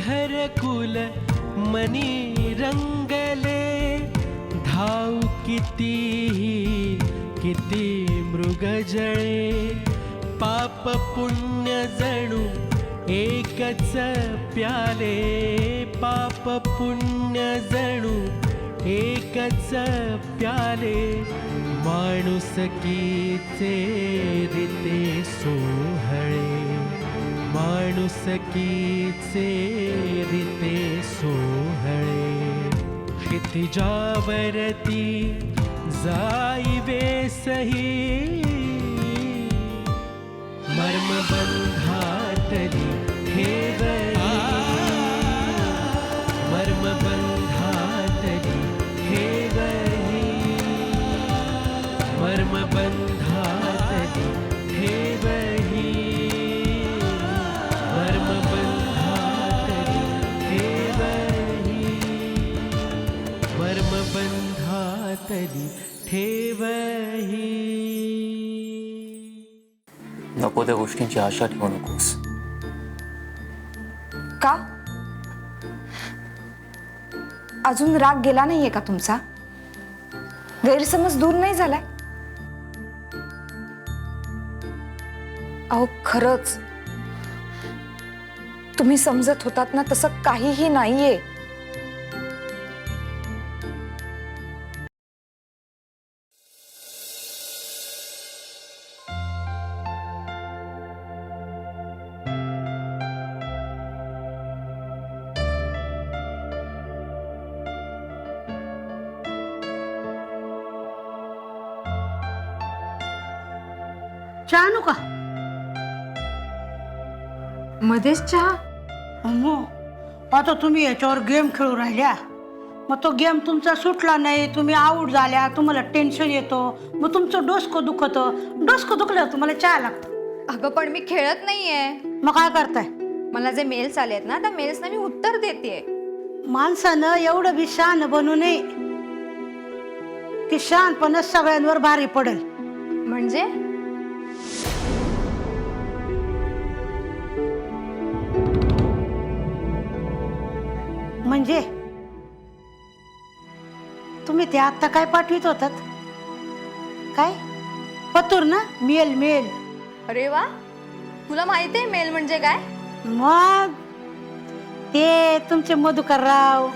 घरकुल मनी रंगले, धाव किती मृग जळे, पाप पुण्य जणू एकच प्याले, पाप पुण्य जणू एकच प्याले, माणुसकीचे रीते सोहळे, माणुसकीचे रीते सोहळे, क्षितिजावरती जाईवे सही, मर्मबंधातली ठेवही, मर्मबंधातली ठेवही, मर्मबंधातली ठेवही, मर्मबंधातली ठेवही, मर्मबंधातली ठेवही. नको त्या गोष्टींची आशा ठेवू नकोस. का? अजून राग गेला नाहीये का तुमचा? गैरसमज दूर नाही झालाय? अहो खरंच तुम्ही समजत होतात ना तसं काहीही नाहीये. चहा आणू का? मध्येच चहा? अम्मो, आता तुम्ही याच्यावर गेम खेळू राहिल्या, मग तो गेम तुमचा सुटला नाही, तुम्ही आऊट झाल्या, तुम्हाला टेन्शन येतो, मग तुमचं डोसकं दुखतं, डोसकं दुखल्यावर तुम्हाला चहा लागतो. अगं पण मी खेळत नाहीये. मग काय करताय? मला जे मेल्स आलेत ना त्या मेल्सना मी उत्तर देतेय. माणसानं एवढं बी शहाणं बनू नये की शहाणपणच सगळ्यांवर भारी पडेल. म्हणजे म्हणजे तुम्ही ते आता काय पाठवित होतात? काय पतूर ना? मेल मेल. अरे वा, तुला माहिती आहे मेल म्हणजे काय? मग ते तुमचे मधुकरराव,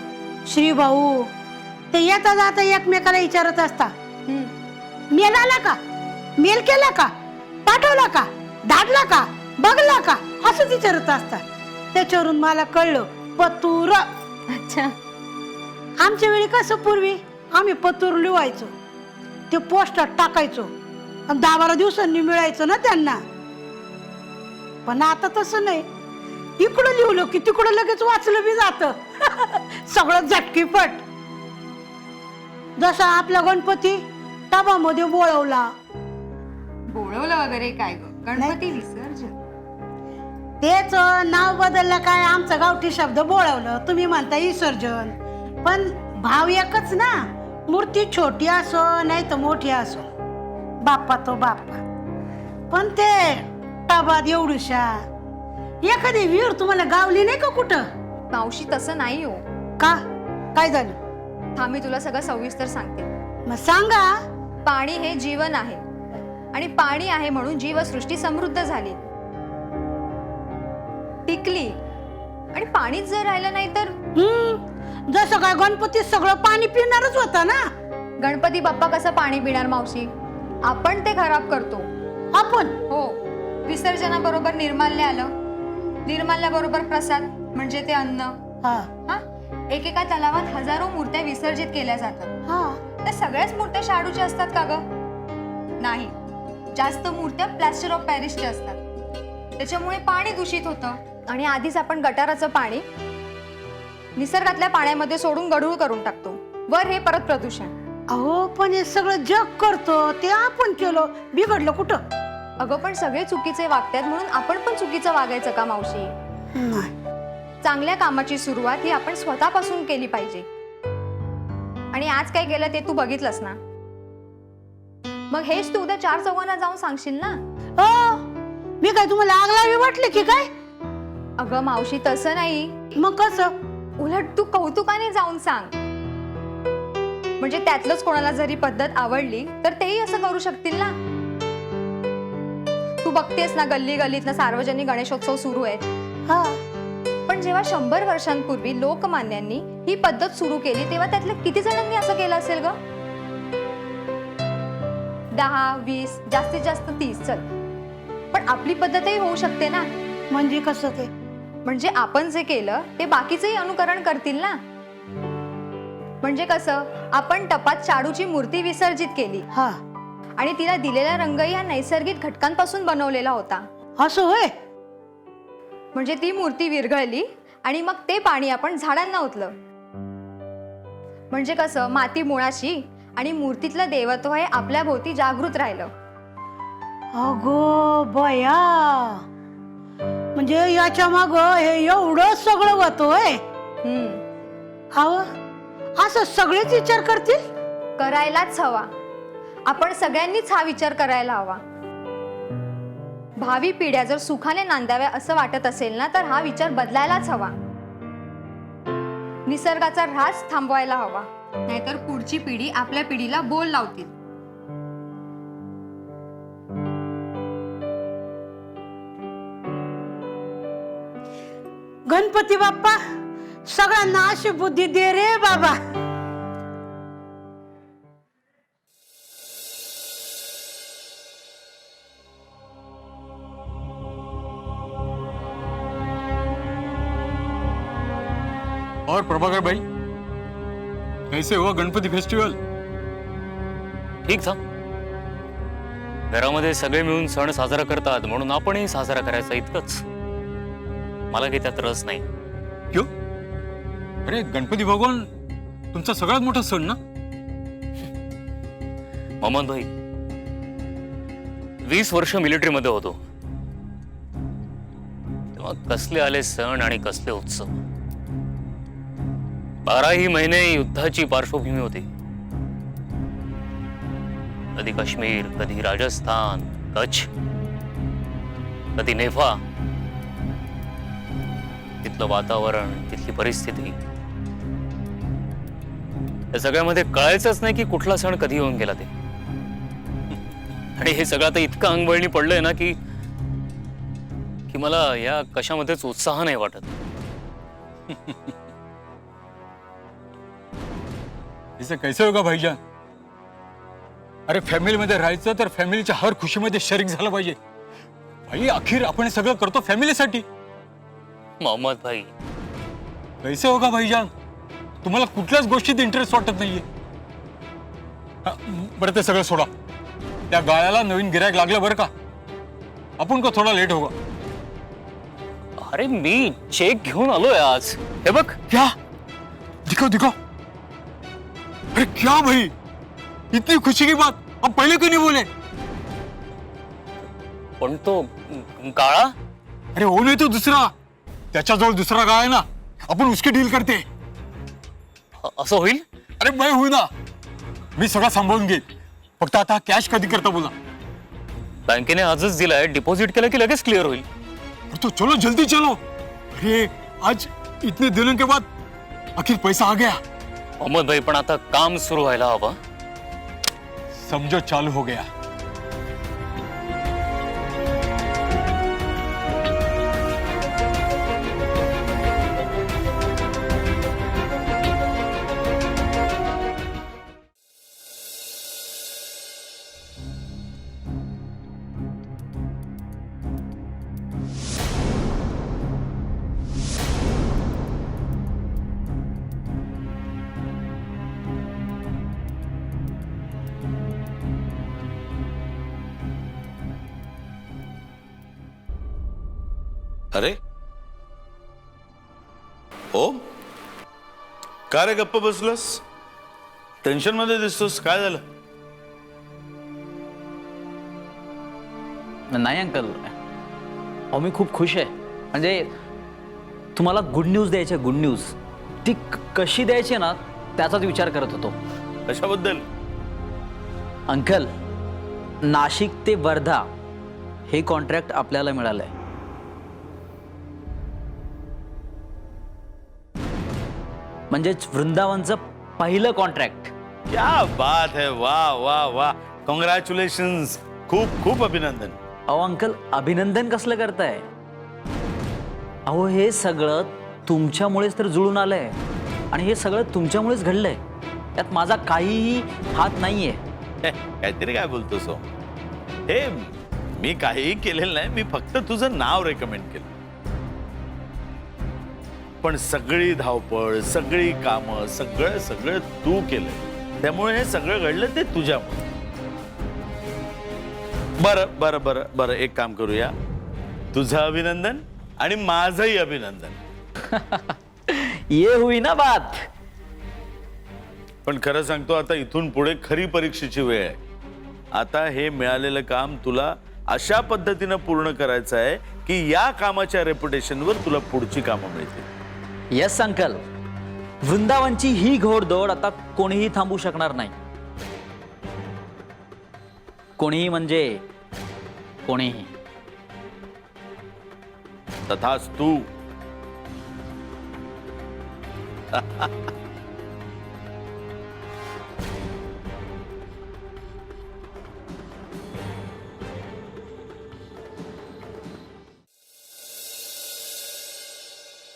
श्रीभाऊ ते येता जाता एकमेकाला विचारत असता, मेल आला का, मेल केला का, पाठवला का, धाडला का, बघला का, असंच विचारत असतात. त्याच्यावरून मला कळलं पतूर. अच्छा. आमच्या वेळी कसं पूर्वी आम्ही पतूर लिवायचो, ते पोस्टात टाकायचो आणि 10-12 दिवसांनी मिळायचं ना त्यांना. पण आता तसं नाही, इकडं लिहलं की तिकडं लगेच वाचलं बी जातं. सगळं झटकीपट. जसा आपला गणपती टबामध्ये बोळवला. बोलवलं वगैरे काय ग? गणपती विसर्जन. तेच नाव बदललं काय, आमचा गावठी शब्द बोळवलं, तुम्ही म्हणता विसर्जन, पण भाव एकच ना. मूर्ती छोटी असो नाही तर मोठी असो, बाप्पा तो बाप्पा. पण ते टबात एवढूशा एखादी विहीर तुम्हाला गावली नाही का कुठं? मावशी तसं नाही हो. का? काय झालं? थांब मी तुला सगळं सविस्तर सांगते. मग सांगा. पाणी हे जीवन आहे आणि पाणी आहे म्हणून जीवसृष्टी समृद्ध झाली, टिकली. आणि पाणीच जर राहिलं नाही तर जसं काय गणपती सगळं पाणी पिणारच होता ना. गणपती बाप्पा कसं पाणी पिणार मावशी? आपण ते खराब करतो. आपण? हो. विसर्जनाबरोबर निर्माल्य आलं, निर्माल्याबरोबर प्रसाद म्हणजे ते अन्न. हा. एकेका तलावात हजारो मूर्त्या विसर्जित केल्या जातात. त्या सगळ्याच मूर्त्या शाडूच्या असतात का ग? नाही, जास्त मूर्त्या प्लॅस्टर ऑफ पॅरिसच्या असतात. त्याच्यामुळे पाणी दूषित होतं. आणि आधीच आपण गटाराचं पाणी निसर्गातल्या पाण्यामध्ये सोडून गढूळ करून टाकतो, वर हे परत प्रदूषण. अहो पण हे सगळं जग करतो, ते आपण केलं, बिघडलं कुठं? अगं पण सगळे चुकीचे वागतात म्हणून आपण पण चुकीचं वागायचं का मावशी? चांगल्या कामाची सुरुवात ही आपण स्वतःपासून केली पाहिजे. आणि आज काय केलं ते तू बघितलंस ना, मग हेच तू उद्या 4 चौघांना जाऊन सांगशील ना. मी काय तुम्हाला आग लावी वाटली की काय? अगं मावशी तसं नाही, मग कसं? उलट तू कौतुकाने जाऊन सांग. म्हणजे त्यातलंच कोणाला जरी पद्धत आवडली तर तेही असं करू शकतील ना. तू बघतेस ना गल्ली गल्लीत ना सार्वजनिक गणेशोत्सव सुरू आहेत. हा, पण जेव्हा 100 वर्षांपूर्वी लोकमान्यांनी ही पद्धत सुरू केली तेव्हा त्यातल्या किती जणांनी असं केलं असेल ग? 10, 20, जास्तीत जास्त 30. चल, पण आपली पद्धतही होऊ शकते ना. म्हणजे कसं ते? म्हणजे आपण जे केलं ते बाकीचेही अनुकरण करतील ना. म्हणजे कसं, आपण टपात शाडूची मूर्ती विसर्जित केली हा, आणि तिला दिलेला रंगही हा नैसर्गिक घटकांपासून बनवलेला होता. असं होय? म्हणजे ती मूर्ती विरघळली आणि मग ते पाणी आपण झाडांना ओतलं. म्हणजे कसं, माती मुळाशी आणि मूर्तीतलं देवत्व हे आपल्या भोवती जागृत राहिलं. अगो बया, म्हणजे याच्या माग हे एवढं सगळं होतोय. अहो, असं सगळेच विचार करतील? करायलाच हवा. आपण सगळ्यांनीच हा विचार करायला हवा. भावी पिढ्या जर सुखाने नांदाव्या असं वाटत असेल ना तर हा विचार बदलायलाच हवा. निसर्गाचा ऱ्हास थांबवायला हवा, नाहीतर पुढची पिढी आपल्या पिढीला बोल लावतील. गणपती बाप्पा सगळ्यांना अशी बुद्धी दे रे बाबा. और प्रभाकर भाई, कैसे हुआ गणपती फेस्टिवल? ठीक था. घरामध्ये सगळे मिळून सण साजरा करतात म्हणून आपणही साजरा करायचा, इतकंच. मला काही त्यात रस नाही. क्यों? अरे गणपती भगवान तुमचा सगळ्यात मोठा सण ना. मोहम्मद भाई, 20 वर्ष मिलिटरी मध्ये होतो तेव्हा कसले आले सण आणि कसले उत्सव. 12ही महिने युद्धाची पार्श्वभूमी होती. कधी काश्मीर, कधी राजस्थान, कच्छ, कधी नेफा. तिथलं वातावरण, तिथली परिस्थिती, या सगळ्यामध्ये कळायचंच नाही की कुठला सण कधी येऊन गेला ते. आणि हे सगळं आता इतकं अंगवळणी पडलंय ना की मला या कशामध्येच उत्साह नाही वाटत. इसे कैसे होगा भाईजान? अरे फॅमिली मध्ये राहायचं तर फॅमिलीच्या हर खुशीमध्ये शरीक झालं पाहिजे. भाई अखेर आपण सगळं करतो फॅमिलीसाठी. मोहम्मद भाई, कैसे होगा भाईजान? तुम्हाला कुठल्याच गोष्टीत इंटरेस्ट वाटत नाहीये. बरं ते सगळं सोडा. त्या गाळ्याला नवीन गिरायक लागलं बरं का. आपण का थोडा लेट होगा. अरे मी चेक घेऊन आलोय आज. हे बघ. क्या? दिखाओ दिखाओ. अरे क्या भाई, इतनी खुशी की बात आप पहले क्यों नहीं बोले? पण तो काळा. अरे वो नहीं तो दूसरा. त्याच्याजवळ दुसरा गाळ आहे ना, आपण उसकी डील करते. असं होईल? अरे मैं हूं ना, मी सगळं सांभाळून घेईन. फक्त आता कॅश कधी करता बोला. बँकेने आजच दिलाय, डिपॉझिट केलं की लगेच क्लिअर होईल. अरे तो चलो जल्दी चलो. अरे आज इतने दिनों के बाद आखिर पैसा आ गया. मोहम्मद भाई, पण आता काम सुरू व्हायला हवं. समझो चालू हो गया. अरे ओम, का रे गप्प बसलास? टेन्शन मध्ये दिसतोस, काय झालं? नाही अंकल, अहो मी खूप खुश आहे. म्हणजे तुम्हाला गुड न्यूज द्यायची आहे. गुड न्यूज ती कशी द्यायची ना त्याचाच विचार करत होतो. कशाबद्दल? अंकल, नाशिक ते वर्धा हे कॉन्ट्रॅक्ट आपल्याला मिळालंय. म्हणजेच वृंदावनचं पहिलं कॉन्ट्रॅक्ट. क्या बात है, वा वा वा, कॉंग्रॅच्युलेशन, खूप खूप अभिनंदन. अहो अंकल, अभिनंदन कसलं करताय? अहो हे सगळं तुमच्यामुळेच तर जुळून आलंय आणि हे सगळं तुमच्यामुळेच घडलंय. त्यात माझा काहीही हात नाहीये. काहीतरी काय बोलतो सो? हे मी काहीही केलेलं नाही, मी फक्त तुझं नाव रेकमेंड केलं. पण सगळी धावपळ, सगळी कामं, सगळं सगळं तू केलं, त्यामुळे हे सगळं घडलं ते तुझ्यामुळे. बरं बरं बरं बरं, एक काम करूया, तुझं अभिनंदन आणि माझंही अभिनंदन. ये हुई ना बात. पण खरं सांगतो, आता इथून पुढे खरी परीक्षेची वेळ आहे. आता हे मिळालेलं काम तुला अशा पद्धतीनं पूर्ण करायचं आहे की या कामाच्या रेप्युटेशनवर तुला पुढची कामं मिळतील. येस अंकल, वृंदावनची ही घोडदौड आता कोणीही थांबू शकणार नाही. कोणीही म्हणजे कोणीही. तथास्तु.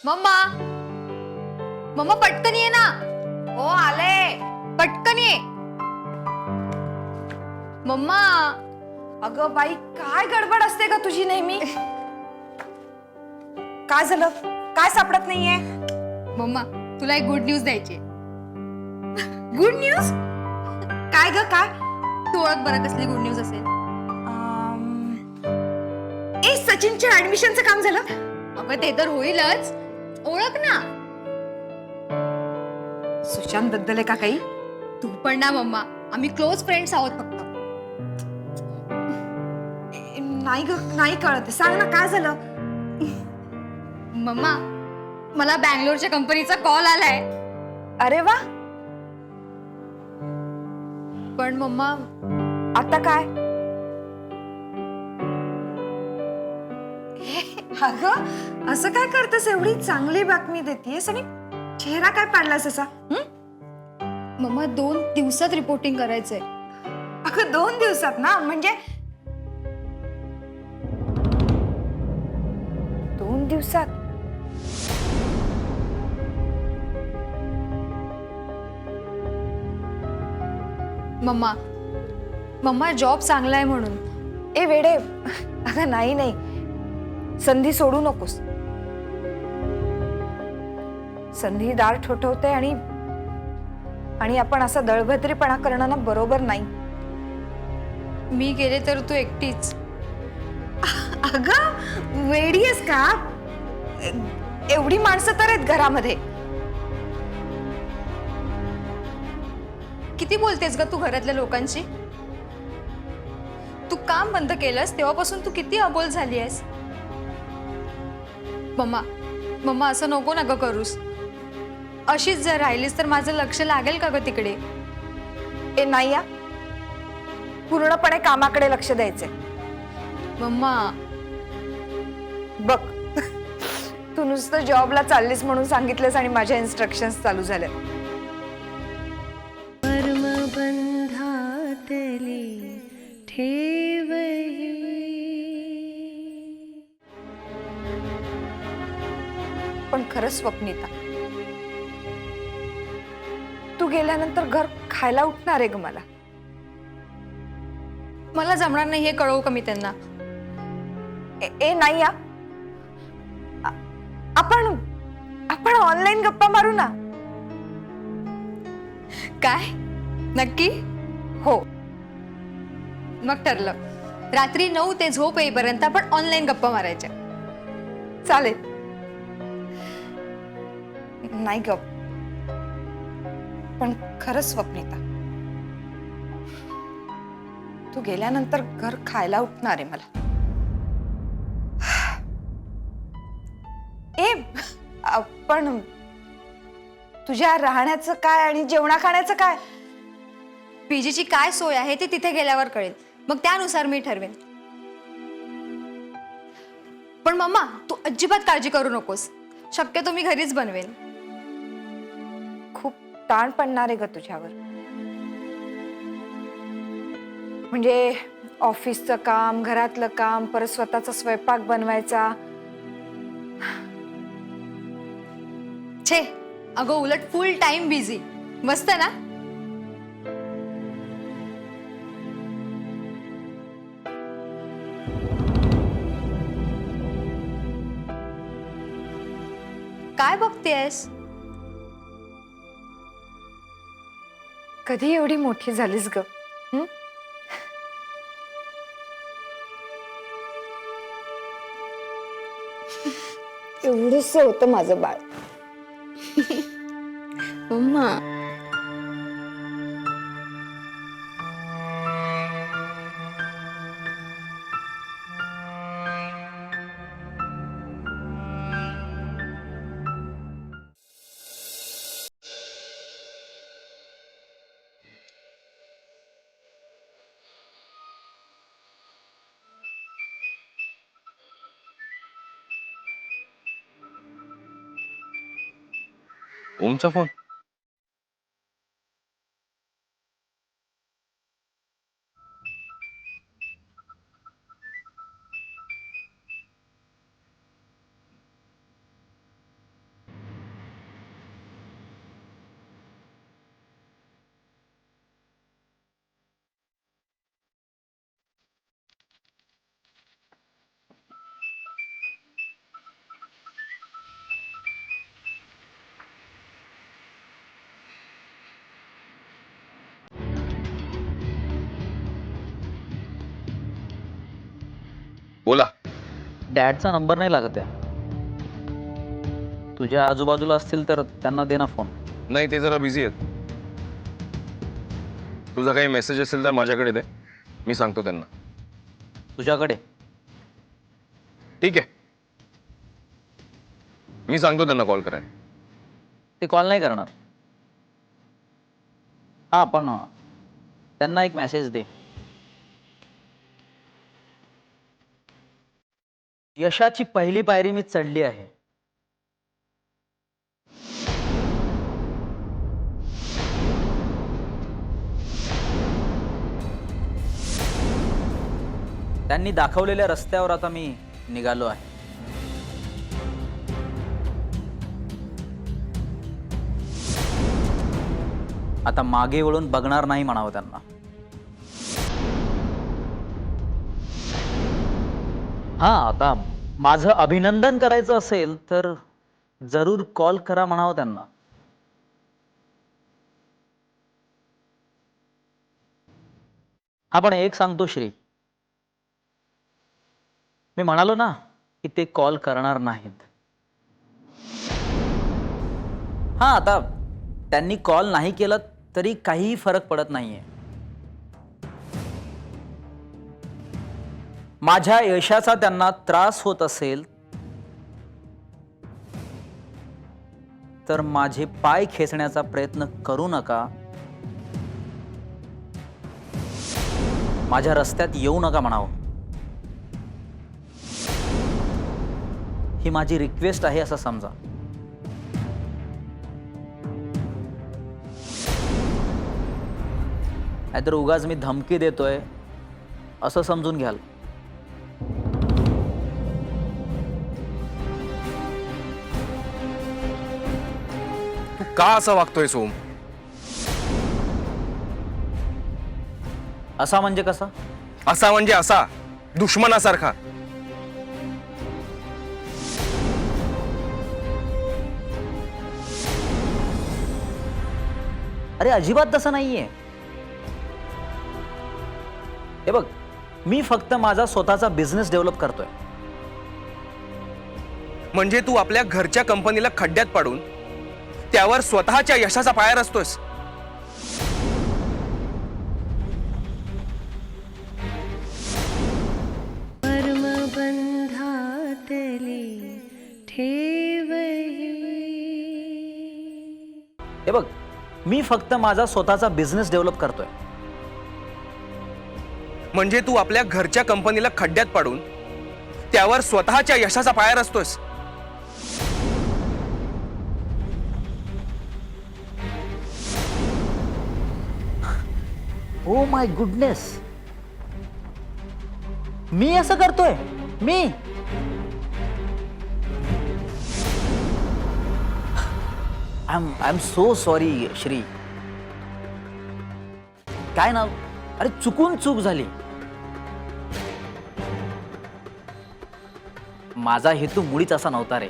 मम्मा, मम्मा पटकन ये ना. हो आले. पटकन ये मम्मा. अगं बाई, काय गडबड असते का तुझी नेहमी? काय झालं? काय सापडत नाहीये? मम्मा, तुला एक गुड न्यूज द्यायची. Good news? काय ग काय? तू ओळख बरं कसली गुड न्यूज असेल. ए, सचिनच्या ऍडमिशनचं काम झालं? अगं ते तर होईलच, ओळख ना. सुशांत बद्दल आहे का काही? तू पण ना मम्मा, आम्ही क्लोज फ्रेंड्स आहोत फक्त. नाही ग, नाही कळत. सांग ना काय झालं? मम्मा, मला बँगलोरच्या कंपनीचा कॉल आलाय. अरे वा. पण मम्मा, आता काय? अगं असं काय करतेस? एवढी चांगली बातमी देतेस आणि चेहरा काय पाडलास असा? मम्मा 2 दिवसात रिपोर्टिंग करायचंय. अगं 2 दिवसात ना? म्हणजे 2 दिवसात? मम्मा, मम्मा जॉब चांगला आहे म्हणून. ए वेडे, अगं नाही नाही, संधी सोडू नकोस. संधी दार ठोठवते आणि आपण असा दळभद्रीपणा करणं ना बरोबर नाही. मी गेले तर तू एकटीच. अगं वेडी आहेस का? एवढी माणसं तर आहेत घरामध्ये. किती बोलतेस ग तू घरातल्या लोकांशी? तू काम बंद केलंस तेव्हापासून तू किती अबोल झाली आहेस. मम्मा, मम्मा असं नको ना ग करूस. अशीच जर राहिलीस तर माझं लक्ष लागेल का ग तिकडे? ए नाही या, पूर्णपणे कामाकडे लक्ष द्यायचंय. मम्मा बघ, तू नुसतं जॉबला चाललीस म्हणून सांगितलंस आणि माझ्या इन्स्ट्रक्शन्स चालू झाल्या. पण खरंच स्वप्निता, तू गेल्यानंतर घर खायला उठणार आहे ग मला. मला जमणार नाही हे कळवू का मी त्यांना? ए नाही या, आपण ऑनलाईन गप्पा मारू ना. काय नक्की? हो. मग ठरलं, रात्री 9 ते झोप येईपर्यंत आपण ऑनलाईन गप्पा मारायच्या. चालेल. नाही ग, पण खरंच स्वप्निता, तू गेल्यानंतर घर खायला उठणार आहे मला. ए पण तुझ्या राहण्याचं काय आणि जेवणा खाण्याचं काय? पीजीची काय सोय आहे ते तिथे गेल्यावर कळेल, मग त्यानुसार मी ठरवेन. पण मम्मा, तू अजिबात काळजी करू नकोस. शक्यतो मी घरीच बनवेन. ताण पडणार आहे ग तुझ्यावर. म्हणजे ऑफिसचं काम, घरातलं काम, परत स्वतःचा स्वयंपाक बनवायचा. छे, अगं उलट फुल टाइम बिझी. मस्त ना. काय बघतेस? कधी एवढी मोठी झालीस ग? हं? एवढंच होतं माझं बाळ. मम्मा. ओमचा फोन. बोला. डॅडचा नंबर नाही लागत आहे. तुझ्या आजूबाजूला असतील तर त्यांना दे ना फोन. नाही, ते जरा बिझी आहेत. तुझा काही मेसेज असेल तर माझ्याकडे दे, मी सांगतो त्यांना. तुझ्याकडे? ठीक आहे, मी सांगतो त्यांना कॉल करायला. ते कॉल नाही करणार. हा, पण त्यांना एक मेसेज दे. यशाची पहिली पायरी मी चढली आहे. त्यांनी दाखवलेल्या रस्त्यावर आता मी निघालो आहे. आता मागे वळून बघणार नाही म्हणावं त्यांना. हा, आता माझं अभिनंदन करायचं असेल तर जरूर कॉल करा म्हणावं त्यांना. हा, पण एक सांगतो श्री, मी म्हणालो ना की ते कॉल करणार नाहीत. हा, आता त्यांनी कॉल नाही केला तरी काहीही फरक पडत नाहीये. माझ्या यशाचा त्यांना त्रास होत असेल तर माझे पाय खेचण्याचा प्रयत्न करू नका. माझ्या रस्त्यात येऊ नका म्हणावं. ही माझी रिक्वेस्ट आहे असं समजा. नाहीतर उगाच मी धमकी देतोय असं समजून घ्याल. तू का असा वागतोय सोम? असा म्हणजे कसा? असा म्हणजे असा, दुश्मनासारखा. अरे अजिबात तसं नाहीये. हे बघ, मी फक्त माझा स्वतःचा बिझनेस डेव्हलप करतोय. म्हणजे तू आपल्या घरच्या कंपनीला खड्ड्यात पाडून त्यावर स्वतःच्या यशाचा पाया रचतोयस. हे बघ, मी फक्त माझा स्वतःचा बिझनेस डेव्हलप करतोय. म्हणजे तू आपल्या घरच्या कंपनीला खड्ड्यात पाडून त्यावर स्वतःच्या यशाचा पाया रचतोयस. ओ माय गुडनेस, मी असं करतोय? मी I am so sorry Shri. काय ना, अरे चुकून चूक झाली. माझा हेतू मुळीच असा नव्हता रे.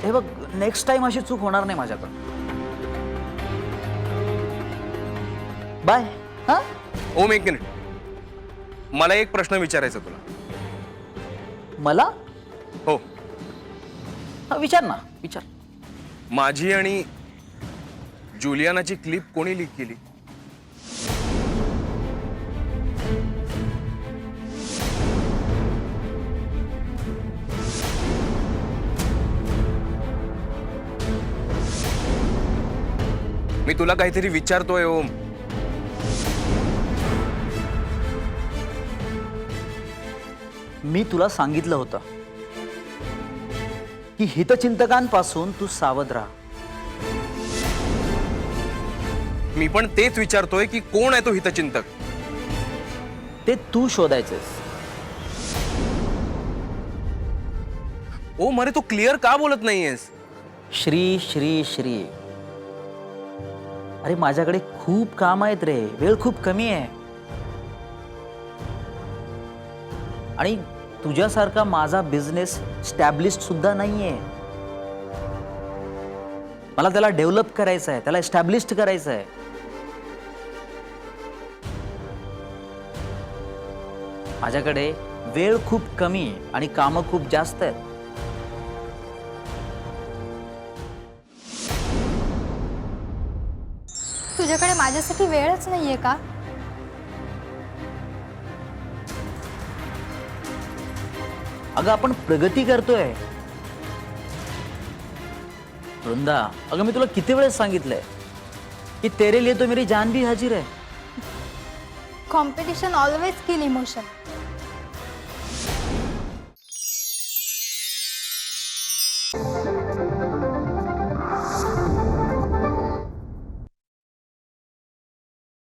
हे बघ, नेक्स्ट टाइम अशी चूक होणार नाही माझ्याकडून. बाय. हा, ओम, एक मिनिट. मला एक प्रश्न विचारायचा तुला. मला? हो. हा, विचार ना, विचार. माझी आणि जुलियानाची क्लिप कोणी लीक केली? मी तुला काहीतरी विचारतोय ओम. मी तुला सांगितलं होतं की हितचिंतकांपासून तू सावध राहा. मी पण तेच विचारतोय की कोण आहे तो हितचिंतक? ते तू शोधायचंस. ओम, अरे तू क्लिअर का बोलत नाहीयेस? श्री श्री श्री, अरे माझ्याकडे खूप काम आहेत रे, वेळ खूप कमी आहे. आणि तुझ्यासारखा माझा बिझनेस स्टॅब्लिश्ड सुद्धा नाहीये. मला त्याला डेव्हलप करायचं आहे, त्याला एस्टॅब्लिश्ड करायचं आहे. माझ्याकडे वेळ खूप कमी आणि कामं खूप जास्त आहेत. तुझ्याकडे माझ्यासाठी वेळच नाहीये का? अगं आपण प्रगती करतोय वृंदा. अगं मी तुला किती वेळेस सांगितलंय की तेरे लिए तो मेरी जान भी हाजिर है. कॉम्पिटिशन ऑलवेज किल इमोशन.